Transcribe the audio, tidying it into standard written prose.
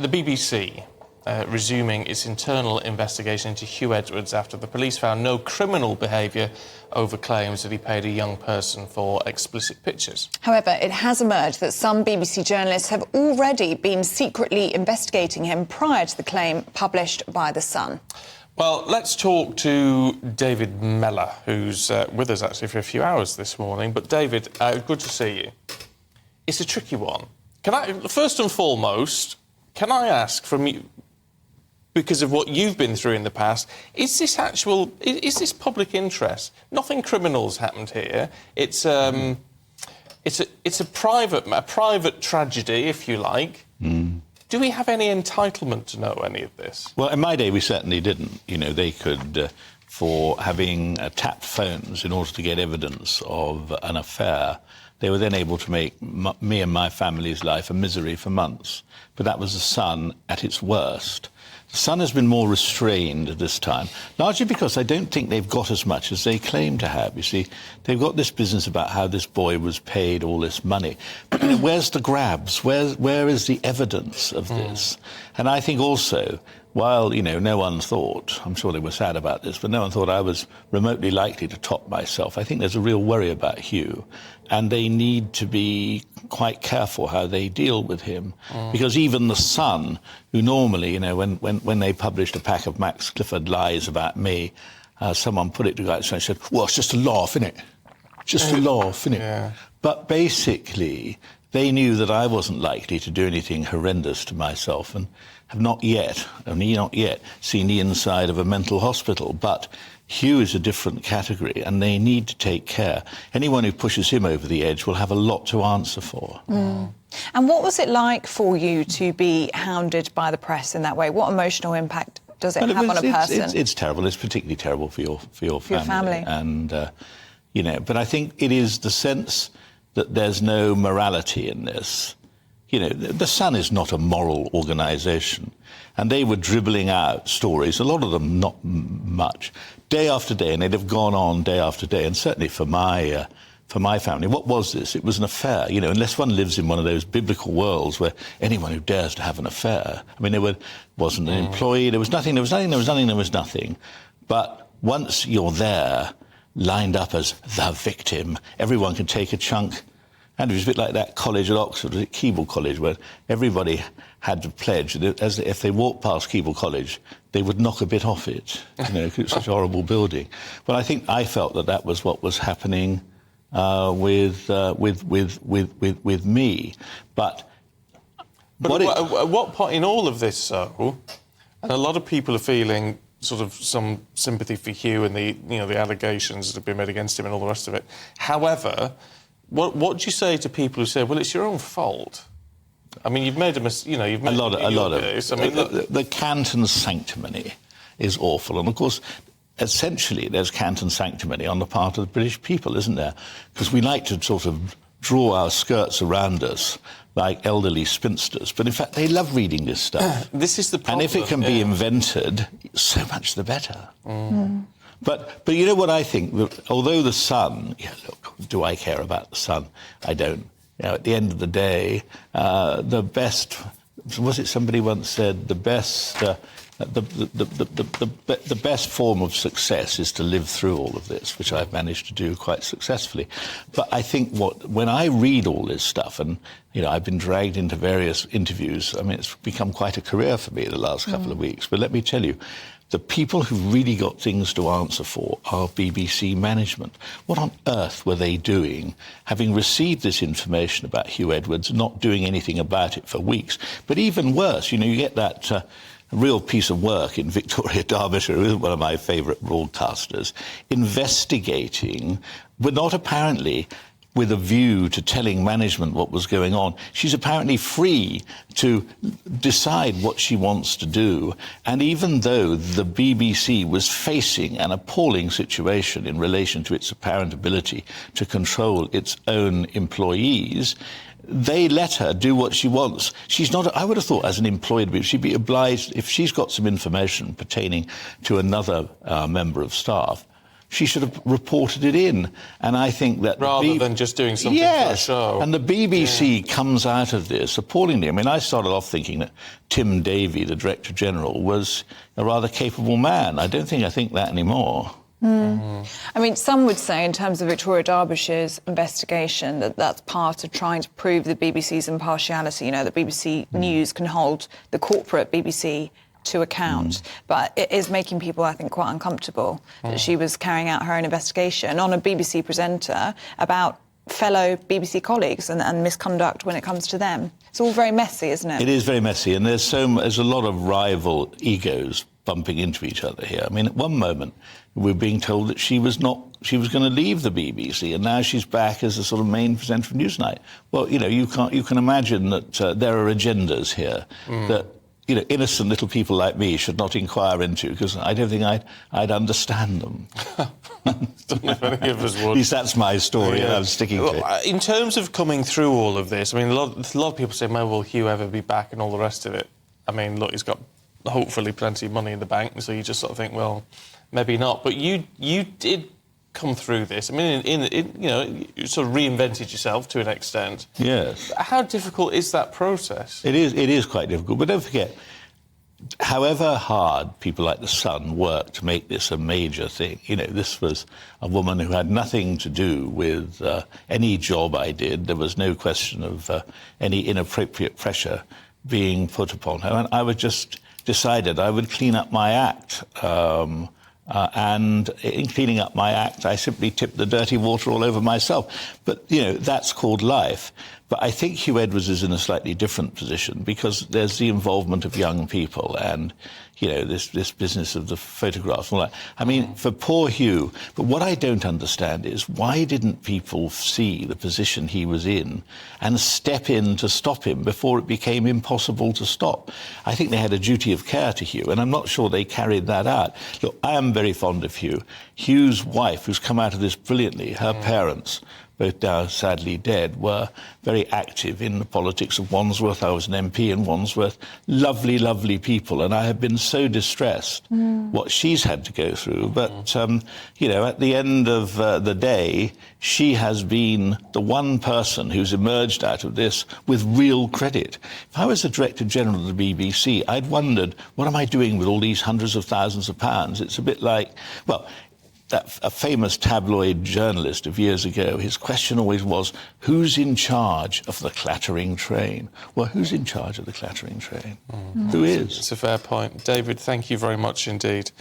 The BBC resuming its internal investigation into Huw Edwards after the police found no criminal behaviour over claims that he paid a young person for explicit pictures. However, it has emerged that some BBC journalists have already been secretly investigating him prior to the claim published by The Sun. Well, let's talk to David Mellor, who's with us actually for a few hours this morning. But David, good to see you. It's a tricky one. First and foremost, can I ask from you, because of what you've been through in the past, is this public interest? Nothing criminal's happened here. It's a private tragedy, if you like. Do we have any entitlement to know any of this? Well, in my day, we certainly didn't. You know, they could, for having tapped phones in order to get evidence of an affair, they were then able to make me and my family's life a misery for months. But that was The Sun at its worst. The Sun has been more restrained at this time, largely because I don't think they've got as much as they claim to have. You see, they've got this business about how this boy was paid all this money. But where's the grabs? Where is the evidence of this? And I think also, while, you know, no one thought, I'm sure they were sad about this, but no one thought I was remotely likely to top myself, I think there's a real worry about Huw. And they need to be quite careful how they deal with him. Because even The Sun, who normally, you know, when they published a pack of Max Clifford lies about me, someone put it to guys and said, well, it's just a laugh, innit? Just a laugh, innit? Yeah. But basically, they knew that I wasn't likely to do anything horrendous to myself and have not yet seen the inside of a mental hospital. But Huw is a different category, and they need to take care. Anyone who pushes him over the edge will have a lot to answer for. And what was it like for you to be hounded by the press in that way? What emotional impact does it have on a person? It's terrible. It's particularly terrible for your family. And, you know, but I think it is the sense that there's no morality in this. You know, The Sun is not a moral organisation, and they were dribbling out stories, a lot of them not much, day after day, and they'd have gone on day after day. And certainly for my family, what was this? It was an affair. You know, unless one lives in one of those biblical worlds where anyone who dares to have an affair, I mean, wasn't an employee, there was nothing. But once you're there, lined up as the victim, everyone can take a chunk. And it was a bit like that college at Oxford, Keble College, where everybody had to pledge that if they walked past Keble College, they would knock a bit off it, you know, because it's such a horrible building. But I felt that was what was happening with me. But at what point in all of this, though, and a lot of people are feeling sort of some sympathy for Huw and the allegations that have been made against him and all the rest of it. However, what do you say to people who say, well, it's your own fault? I mean, you've made a mistake, you know, you've made a lot of this. I mean, the Canton sanctimony is awful. And, of course, essentially there's Canton sanctimony on the part of the British people, isn't there? Because we like to sort of draw our skirts around us like elderly spinsters. But, in fact, they love reading this stuff. This is the problem. And if it can be invented, so much the better. But you know what I think? Although The Sun, look, do I care about The Sun? I don't. You know, at the end of the day, the best, was it somebody once said, the best form of success is to live through all of this, which I've managed to do quite successfully. But I think when I read all this stuff, and, you know, I've been dragged into various interviews, I mean, it's become quite a career for me the last couple of weeks. But let me tell you, the people who've really got things to answer for are BBC management. What on earth were they doing, having received this information about Huw Edwards, not doing anything about it for weeks? But even worse, you know, you get that real piece of work in Victoria Derbyshire, who isn't one of my favourite broadcasters, investigating, but not apparently with a view to telling management what was going on. She's apparently free to decide what she wants to do. And even though the BBC was facing an appalling situation in relation to its apparent ability to control its own employees, they let her do what she wants. She's not, I would have thought, as an employed, she'd be obliged, if she's got some information pertaining to another member of staff, she should have reported it in. And I think that... Rather than just doing something for a show. And the BBC comes out of this appallingly. I mean, I started off thinking that Tim Davie, the Director General, was a rather capable man. I think that anymore. I mean, some would say, in terms of Victoria Derbyshire's investigation, that that's part of trying to prove the BBC's impartiality. You know, that BBC News can hold the corporate BBC to account. But it is making people, I think, quite uncomfortable that she was carrying out her own investigation on a BBC presenter about fellow BBC colleagues and misconduct when it comes to them. It's all very messy, isn't it? It is very messy, and there's a lot of rival egos bumping into each other here. I mean, at one moment, we're being told that she was going to leave the BBC, and now she's back as a sort of main presenter of Newsnight. Well, you know, you can imagine that there are agendas here that, you know, innocent little people like me should not inquire into, because I don't think I'd understand them. Don't know if any of us would. At least that's my story, and I'm sticking to it. In terms of coming through all of this, I mean, a lot of people say, "Well, will Huw ever be back?" and all the rest of it. I mean, look, he's got hopefully plenty of money in the bank, so you just sort of think, well, maybe not. But you did come through this. I mean, you know, you sort of reinvented yourself to an extent. Yes. How difficult is that process? It is quite difficult, but don't forget, however hard people like The Sun worked to make this a major thing, you know, this was a woman who had nothing to do with any job I did. There was no question of any inappropriate pressure being put upon her. And I would just decided I would clean up my act. And in cleaning up my act, I simply tipped the dirty water all over myself. But, you know, that's called life. But I think Huw Edwards is in a slightly different position, because there's the involvement of young people and, you know, this business of the photographs and all that. I mean, for poor Huw, but what I don't understand is, why didn't people see the position he was in and step in to stop him before it became impossible to stop? I think they had a duty of care to Huw, and I'm not sure they carried that out. Look, I am very fond of Huw. Huw's wife, who's come out of this brilliantly, her parents, both now sadly dead, were very active in the politics of Wandsworth. I was an MP in Wandsworth. Lovely, lovely people. And I have been so distressed what she's had to go through. But, you know, at the end of the day, she has been the one person who's emerged out of this with real credit. If I was the Director General of the BBC, I'd wondered, what am I doing with all these hundreds of thousands of pounds? It's a bit like, well, a famous tabloid journalist of years ago, his question always was, who's in charge of the clattering train? Well, who's in charge of the clattering train? Who is? It's a fair point. David, thank you very much indeed.